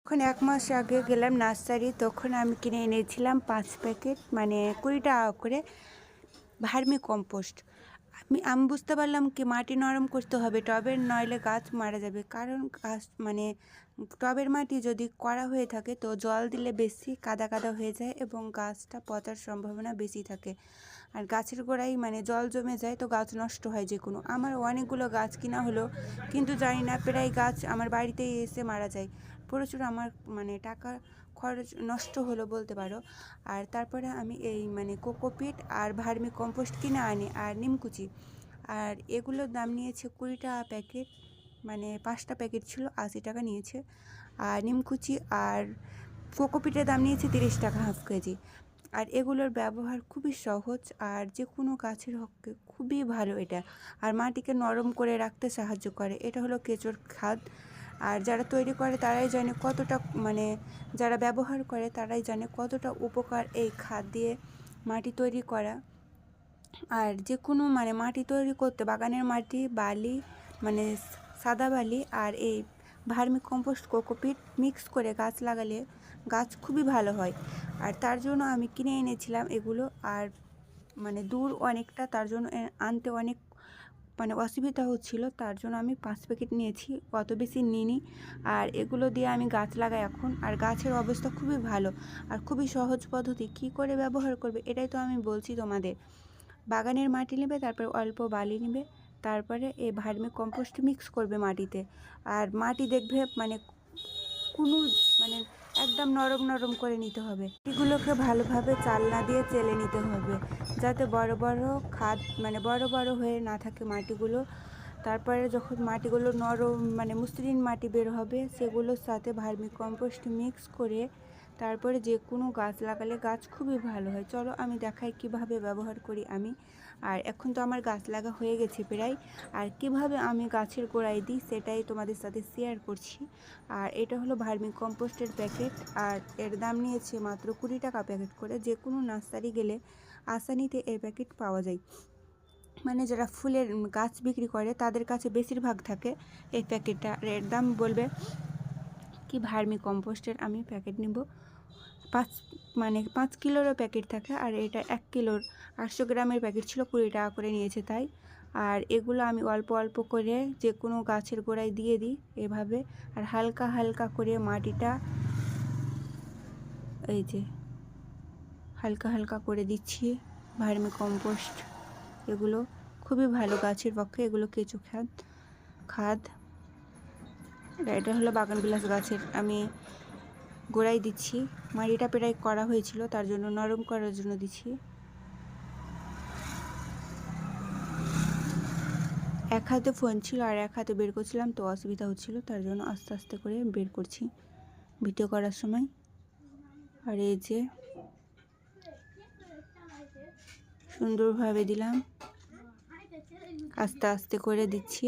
এখন ১ মাস আগে গেলাম নার্সারি, তখন আমি কিনে এনেছিলাম ৫ প্যাকেট মানে ২০ টাকা করে ভার্মি কম্পোস্ট। আমি বুঝতে পারলাম কি মাটি নরম করতে হবে টবের, নইলে গাছ মারা যাবে। কারণ গাছ মানে টবের মাটি যদি কড়া হয়ে থাকে তো জল দিলে বেশি কাদা কাদা হয়ে যায় এবং গাছটা পচার সম্ভাবনা বেশি থাকে। আর গাছের গোড়ায় মানে জল জমে যায় তো গাছ নষ্ট হয় যে কোনো। আমার অনেকগুলো গাছ কিনা হলো, কিন্তু জানি না প্রায় গাছ আমার বাড়িতেই এসে মারা যায়। প্রচুর আমার মানে টাকা খরচ নষ্ট হলো বলতে পারো। আর তারপরে আমি এই মানে কোকোপিট আর ভার্মি কম্পোস্ট কিনে আনি আর নিমকুচি, আর এগুলোর দাম নিয়েছে ২০ টাকা প্যাকেট, মানে ৫টা প্যাকেট ছিল ৮০ টাকা নিয়েছে। আর নিমকুচি আর কোকোপিটের দাম নিয়েছে ৩০ টাকা হাফ কেজি। আর এগুলোর ব্যবহার খুবই সহজ আর যে কোনো গাছের পক্ষে খুবই ভালো এটা। আর মাটিকে নরম করে রাখতে সাহায্য করে। এটা হলো কেঁচোর খাদ। আর যারা তৈরি করে তারাই জানে কতটা, মানে যারা ব্যবহার করে তারাই জানে কতটা উপকার এই খাদ দিয়ে মাটি তৈরি করা। আর যে কোনো মানে মাটি তৈরি করতে বাগানের মাটি, বালি মানে সাদা বালি আর এই ভার্মি কম্পোস্ট কোকোপিট মিক্স করে গাছ লাগালে গাছ খুবই ভালো হয়। আর তার জন্য আমি কিনে এনেছিলাম এগুলো। আর মানে দূর অনেকটা, তার জন্য আনতে অনেক মানে অসুবিধা হচ্ছিল, তার জন্য আমি ৫ প্যাকেট নিয়েছি, অত বেশি নিইনি। আর এগুলো দিয়ে আমি গাছ লাগাই এখন। আর গাছের অবস্থা খুবই ভালো আর খুবই সহজ পদ্ধতি। কী করে ব্যবহার করবে এটাই তো আমি বলছি তোমাদের। বাগানের মাটি নেবে, তারপর অল্প বালি নেবে, তারপরে এই ভার্মি কম্পোস্ট মিক্স করবে মাটিতে। আর মাটি দেখবে মানে কোনো মানে একদম নরম নরম করে নিতে হবে। এগুলোকে ভালোভাবে চালনা দিয়ে চেলে নিতে হবে, যাতে বড় বড় খাদ মানে বড় বড় হয়ে না থাকে মাটিগুলো। তারপরে যখন মাটিগুলো নরম মানে মসৃণ মাটি বের হবে, সেগুলোর সাথে ভার্মি কম্পোস্ট মিক্স করে তারপরে যে কোনো গাছ লাগালে গাছ খুবই ভালো হয়। চলো আমি দেখাই কিভাবে ব্যবহার করি আমি। আর এখন তো আমার গাছ লাগা হয়ে গেছে প্রায়। আর কিভাবে আমি গাছের গোড়ায় দিই সেটাই তোমাদের সাথে শেয়ার করছি। আর এটা হলো ভার্মি কম্পোস্টের প্যাকেট, আর এর দাম নিয়েছে মাত্র ২০ টাকা প্যাকেট করে। যে কোনো নার্সারি গেলে আসানিতে এই প্যাকেট পাওয়া যায়। মানে যারা ফুলের গাছ বিক্রি করে তাদের কাছে বেশিরভাগ থাকে এই প্যাকেটটা। আর এর দাম বলবে কি ভার্মি কম্পোস্টের আমি প্যাকেট নেব ৫ কিলোরও প্যাকেট থাকে, আর এটা ১ কিলোর ৮০০ গ্রামের প্যাকেট ছিল, ২০ টাকা করে নিয়েছে তাই। আর এগুলো আমি অল্প অল্প করে যে কোনো গাছের গোড়ায় দিয়ে দিই এভাবে। আর হালকা হালকা করে মাটিটা এই যে হালকা হালকা করে দিচ্ছি ভার্মি কম্পোস্ট। এগুলো খুবই ভালো গাছের পক্ষে, এগুলো কেঁচো খাদ। এটা হলো বাগানবিলাস গাছের আমি গোড়ায় দিচ্ছি। মাটিটা প্রায় করা হয়েছিল, তার জন্য নরম করার জন্য দিচ্ছি। এক হাতে ফোন ছিল আর এক হাতে বের করছিলাম, তো অসুবিধা হচ্ছিল, তার জন্য আস্তে আস্তে করে বের করছি ভিডিও করার সময়। আর এই যে সুন্দরভাবে দিলাম, আস্তে আস্তে করে দিচ্ছি।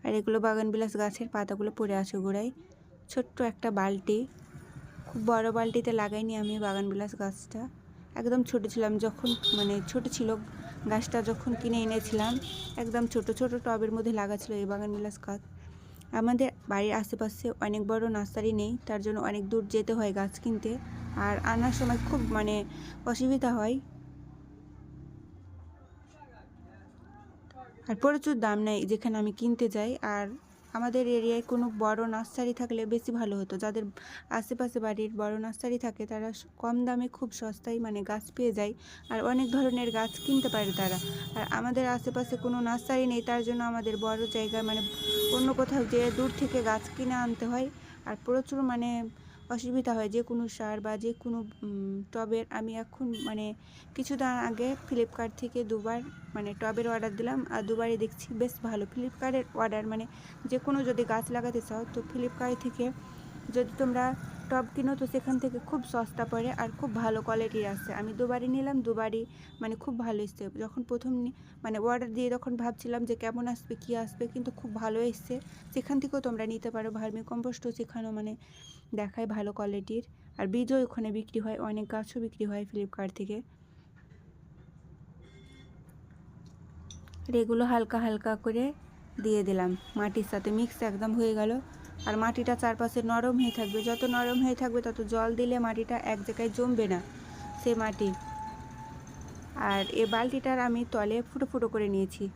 আর এগুলো বাগানবিলাস গাছের পাতাগুলো পড়ে আছে গোড়ায়। ছোট্ট একটা বালতি, খুব বড় বালতিতে লাগাইনি আমি বাগানবিলাস গাছটা। একদম ছোট ছিলাম যখন, মানে ছোট ছিল গাছটা যখন কিনে এনেছিলাম, একদম ছোট ছোট টবের মধ্যে লাগা ছিল এই বাগানবিলাস গাছ। আমাদের বাড়ির আশেপাশে অনেক বড় নার্সারি নেই, তার জন্য অনেক দূর যেতে হয় গাছ কিনতে। আর আনার সময় খুব মানে অসুবিধা হয়, আর প্রচুর দাম নেয় যেখানে আমি কিনতে যাই। আর আমাদের এরিয়ায় কোনো বড় নার্সারি থাকলে বেশি ভালো হতো। যাদের আশেপাশে বাড়ির বড় নার্সারি থাকে তারা কম দামে খুব সস্তায় মানে গাছ পেয়ে যায়, আর অনেক ধরনের গাছ কিনতে পারে তারা। আর আমাদের আশেপাশে কোনো নার্সারি নেই, তার জন্য আমাদের বড় জায়গায় মানে অন্য কোথাও যেয়ে দূর থেকে গাছ কিনে আনতে হয়। আর প্রচুর মানে অসুবিধা হয় যে কোনো সার বা যে কোনো টবের। আমি এখন মানে কিছুদিন আগে ফ্লিপকার্ট থেকে দুবার মানে টবের অর্ডার দিলাম, আর দুবারই দেখছি বেশ ভালো। ফ্লিপকার্টের অর্ডার মানে যে কোনো যদি গাছ লাগাতে চাও তো ফ্লিপকার্ট থেকে যদি তোমরা টব কিনো তো সেখান থেকে খুব সস্তা পড়ে আর খুব ভালো কোয়ালিটির আসে। আমি দুবারই নিলাম, দুবারই মানে খুব ভালো এসছে। যখন প্রথম মানে অর্ডার দিয়ে তখন ভাবছিলাম যে কেমন আসবে কী আসবে, কিন্তু খুব ভালো এসছে। সেখান থেকেও তোমরা নিতে পারো। ভার্মি কম্পোস্টও সেখানেও মানে দেখায় ভালো কোয়ালিটির, আর বীজও ওখানে বিক্রি হয়, অনেক গাছও বিক্রি হয় ফ্লিপকার্ট থেকে। আর এগুলো হালকা হালকা করে দিয়ে দিলাম, মাটির সাথে মিক্স একদম হয়ে গেল। আর মাটিটা চারপাশে নরম হয়ে থাকবে, যত নরম হয়ে থাকবে তত জল দিলে মাটিটা এক জায়গায় জমবে না সে মাটি। আর এই বালতিটার আমি তলে ফুটো ফুটো করে নিয়েছি।